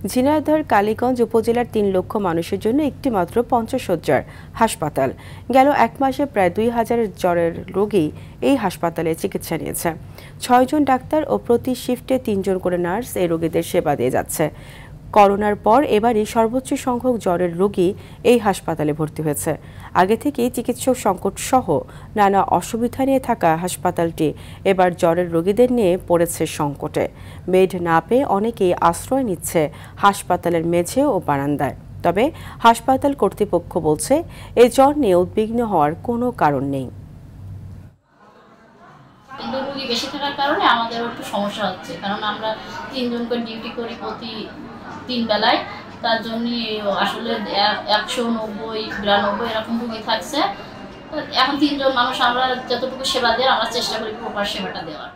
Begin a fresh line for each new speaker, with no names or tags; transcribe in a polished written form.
ঝিনাইদহের কালীগঞ্জ উপজেলার ৩ লক্ষ মানুষের জন্য একটি মাত্র ৫০ শয্যার হাসপাতাল। গেল এক মাসে প্রায় ২,০০০ জ্বরের রোগী এই হাসপাতালে চিকিৎসা নিয়েছে। ৬ জন ডাক্তার ও প্রতি শিফটে ৩ জন করে নার্স এই রোগীদের সেবা দিয়ে যাচ্ছে। করোনার পর এবারই সর্বোচ্চ সংখ্যক জ্বরের রোগী এই হাসপাতালে ভর্তি হয়েছে। আগে থেকেই চিকিৎসক সংকট সহ নানা অসুবিধা নিয়ে থাকা হাসপাতালটি এবার জ্বরের রোগীদের নিয়ে পড়েছে সংকটে। বেড না পেয়ে অনেকেই আশ্রয় নিচ্ছে হাসপাতালের মেঝে ও বারান্দায়। তবে হাসপাতাল কর্তৃপক্ষ বলছে এই জ্বর নিয়ে উদ্বিগ্ন হওয়ার কোনো কারণ নেই।
কিন্তু রোগী বেশি থাকার কারণে আমাদের একটু সমস্যা হচ্ছে, কারণ আমরা ৩ জন করে ডিউটি করি প্রতি ৩ বেলায়। তার জন্য আসলে ১৯০-৯২ এরকম রোগী থাকছে। এখন ৩ জন মানুষ আমরা যতটুকু সেবা দেওয়ার আমরা চেষ্টা করি প্রপার সেবাটা দেওয়ার।